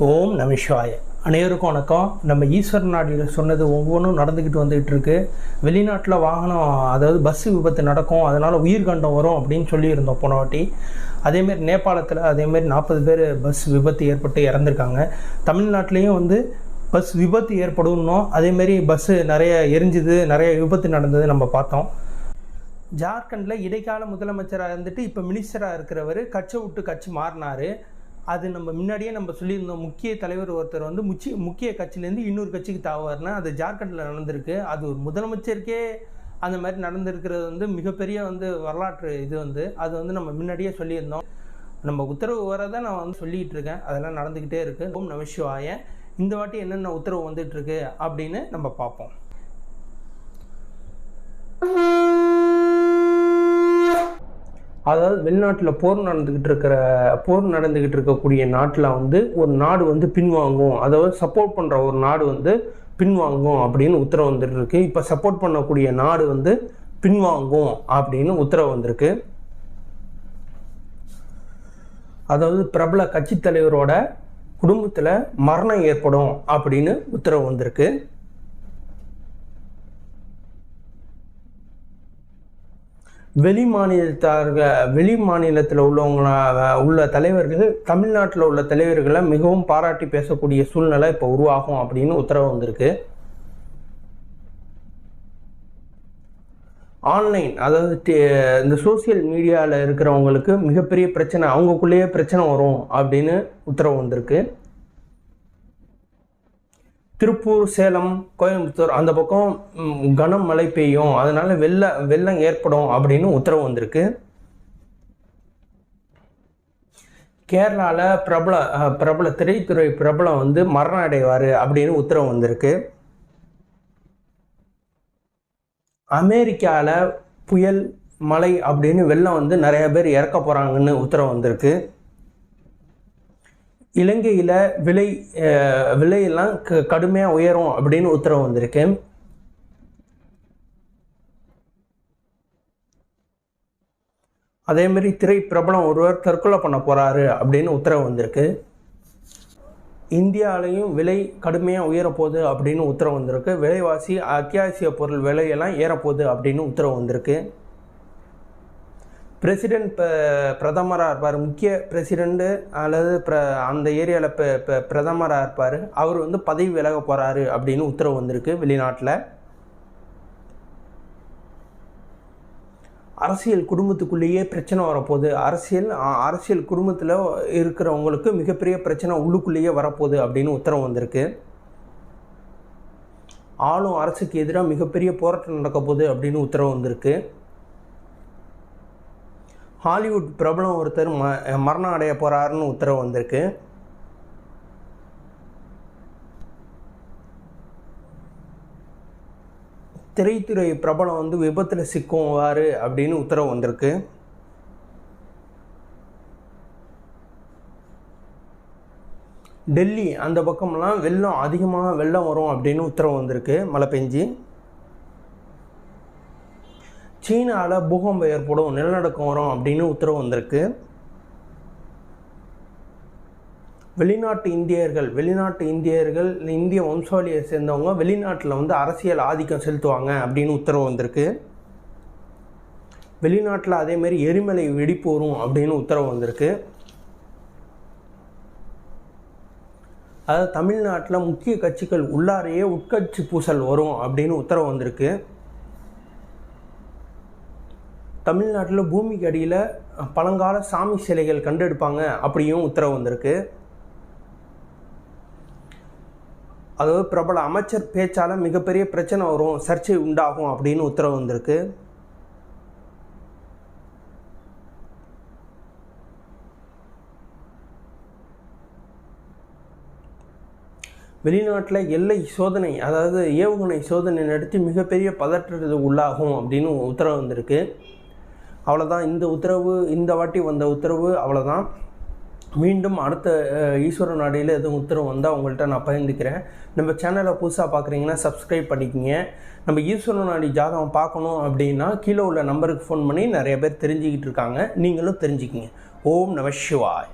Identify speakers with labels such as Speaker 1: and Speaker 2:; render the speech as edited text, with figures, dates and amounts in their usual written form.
Speaker 1: ஓம் நமசிவாய. அனைவருக்கும் வணக்கம். நம்ம ஈஸ்வரன் நாடியில் சொன்னது ஒவ்வொன்றும் நடந்துக்கிட்டு வந்துகிட்டு இருக்கு. வெளிநாட்டில் வாகனம், அதாவது பஸ்ஸு விபத்து நடக்கும், அதனால் உயிர்கண்டம் வரும் அப்படின்னு சொல்லியிருந்தோம் போன வாட்டி. அதேமாரி நேபாளத்தில் அதேமாரி 40 பேர் பஸ் விபத்து ஏற்பட்டு இறந்துருக்காங்க. தமிழ்நாட்டிலையும் பஸ் விபத்து ஏற்படணும், அதேமாரி பஸ்ஸு நிறைய எரிஞ்சுது, நிறைய விபத்து நடந்தது நம்ம பார்த்தோம். ஜார்க்கண்டில் இடைக்கால முதலமைச்சராக இருந்துட்டு இப்போ மினிஸ்டராக இருக்கிறவர் கட்சி விட்டு கட்சி மாறினார். அது நம்ம முன்னாடியே சொல்லியிருந்தோம். முக்கிய தலைவர் ஒருத்தர் முக்கிய கட்சியிலேருந்து இன்னொரு கட்சிக்கு தாவார்னா அது ஜார்க்கண்டில் நடந்திருக்கு. அது ஒரு முதலமைச்சருக்கே அந்த மாதிரி நடந்திருக்கிறது மிகப்பெரிய வரலாற்று. இது அது நம்ம முன்னாடியே சொல்லியிருந்தோம். நம்ம உத்தரவு வரதை நான் சொல்லிகிட்டு இருக்கேன். அதெல்லாம் நடந்துக்கிட்டே இருக்குது. ஓம் நமசிவாய. இந்த வாட்டி என்னென்ன உத்தரவு வந்துட்டுருக்கு அப்படின்னு நம்ம பார்ப்போம். அதாவது வெளிநாட்டில் போர் நடந்துக்கிட்டு இருக்கக்கூடிய நாட்டில் ஒரு நாடு பின்வாங்கும், அதாவது சப்போர்ட் பண்ணுற ஒரு நாடு பின்வாங்கும் அப்படின்னு உத்தரவு வந்துட்டு இருக்கு. இப்போ சப்போர்ட் பண்ணக்கூடிய நாடு பின்வாங்கும் அப்படின்னு உத்தரவு வந்திருக்கு. அதாவது பிரபல கட்சி தலைவரோட குடும்பத்தில் மரணம் ஏற்படும் அப்படின்னு உத்தரவு வந்திருக்கு. வெளி மாநிலத்தில் உள்ள தலைவர்கள் தமிழ்நாட்டில் உள்ள தலைவர்களை மிகவும் பாராட்டி பேசக்கூடிய சூழ்நிலை இப்போ உருவாகும் அப்படின்னு உத்தரவு வந்திருக்கு. ஆன்லைன், அதாவது இந்த சோசியல் மீடியாவில் இருக்கிறவங்களுக்கு மிகப்பெரிய பிரச்சனை, அவங்களுக்குள்ளேயே பிரச்சனை வரும் அப்படின்னு உத்தரவு வந்திருக்கு. திருப்பூர், சேலம், கோயம்புத்தூர் அந்த பக்கம் கனம் மழை பெய்யும், அதனால வெள்ளம் ஏற்படும் அப்படின்னு உத்தரவு வந்திருக்கு. கேரளாவில் பிரபல திரைத்துறை பிரபலம் மரணம் அடைவார் அப்படின்னு உத்தரவு வந்திருக்கு. அமெரிக்காவில் புயல், மழை அப்படின்னு வெள்ளம் நிறைய பேர் இறக்க போகிறாங்கன்னு உத்தரவு வந்திருக்கு. இலங்கையில் விலையெல்லாம் கடுமையாக உயரும் அப்படின்னு உத்தரவு வந்திருக்கு. அதேமாரி திரை பிரபலம் ஒருவர் தற்கொலை பண்ண போகிறாரு அப்படின்னு உத்தரவு வந்திருக்கு. இந்தியாவிலையும் விலை கடுமையாக உயரப்போகுது அப்படின்னு உத்தரவு வந்திருக்கு. விலைவாசி, அத்தியாவசிய பொருள் விலையெல்லாம் ஏறப்போகுது அப்படின்னு உத்தரவு வந்திருக்கு. பிரசிடென்ட் பிரதமராக இருப்பார், முக்கிய பிரசிடெண்ட்டு அல்லது அந்த ஏரியாவில் பிரதமராக இருப்பார், அவர் பதவி விலக போகிறாரு அப்படின்னு உத்தரவு வந்திருக்கு. வெளிநாட்டில் அரசியல் குடும்பத்துக்குள்ளேயே பிரச்சனை வரப்போகுது. அரசியல் குடும்பத்தில் இருக்கிறவங்களுக்கு மிகப்பெரிய பிரச்சனை உள்ளுக்குள்ளேயே வரப்போகுது அப்படின்னு உத்தரவு வந்திருக்கு. ஆளும் அரசுக்கு எதிராக மிகப்பெரிய போராட்டம் நடக்க போகுது அப்படின்னு உத்தரவு வந்திருக்கு. ஹாலிவுட் பிரபலம் ஒருத்தர் மரணம் அடைய போகிறாருன்னு உத்தரவு வந்திருக்கு. திரைத்துறை பிரபலம் விபத்தில் சிக்குவார் அப்படின்னு உத்தரவு வந்திருக்கு. டெல்லி அந்த பக்கம்லாம் அதிகமாக வெள்ளம் வரும் அப்படின்னு உத்தரவு வந்திருக்கு, மழை பெஞ்சு. சீனாவில் பூகம்பம் ஏற்படும், நிலநடுக்கம் வரும் அப்படின்னு உத்தரவு வந்திருக்கு. வெளிநாட்டு இந்தியர்கள் இந்திய வம்சாவளியை சேர்ந்தவங்க வெளிநாட்டில் அரசியல் ஆதிக்கம் செலுத்துவாங்க அப்படின்னு உத்தரவு வந்திருக்கு. வெளிநாட்டில் அதேமாரி எரிமலை வெடிப்பு வரும் அப்படின்னு உத்தரவு வந்திருக்கு. அதாவது தமிழ்நாட்டில் முக்கிய கட்சிகள் உள்ளாரையே உட்கட்சி பூசல் வரும் அப்படின்னு உத்தரவு வந்திருக்கு. தமிழ்நாட்டில் பூமிக்கு அடியில் பழங்கால சாமி சிலைகள் கண்டெடுப்பாங்க அப்படியும் உத்தரவு வந்திருக்கு. அதாவது பிரபல அமைச்சர் பேச்சால் மிகப்பெரிய பிரச்சனை வரும், சர்ச்சை உண்டாகும் அப்படின்னு உத்தரவு வந்திருக்கு. வெளிநாட்டில் எல்லை சோதனை, அதாவது ஏவுகணை சோதனை நடத்தி மிகப்பெரிய பதற்றத்துக்கு உள்ளாகும் அப்படின்னு உத்தரவு வந்திருக்கு. அவ்வளோதான் இந்த வாட்டி வந்த உத்தரவு அவ்வளோதான். மீண்டும் அடுத்த ஈஸ்வரன் நாடியில் எதுவும் உத்தரவு வந்தால் உங்கள்கிட்ட நான் பகிர்ந்துக்கிறேன். நம்ம சேனலை புதுசாக பார்க்குறீங்கன்னா சப்ஸ்கிரைப் பண்ணிக்கோங்க. நம்ம ஈஸ்வரன் நாடி ஜாதகம் பார்க்கணும் அப்படின்னா கீழே உள்ள நம்பருக்கு ஃபோன் பண்ணி நிறைய பேர் தெரிஞ்சுக்கிட்டு இருக்காங்க, நீங்களும் தெரிஞ்சுக்கிங்க. ஓம் நம சிவாய்.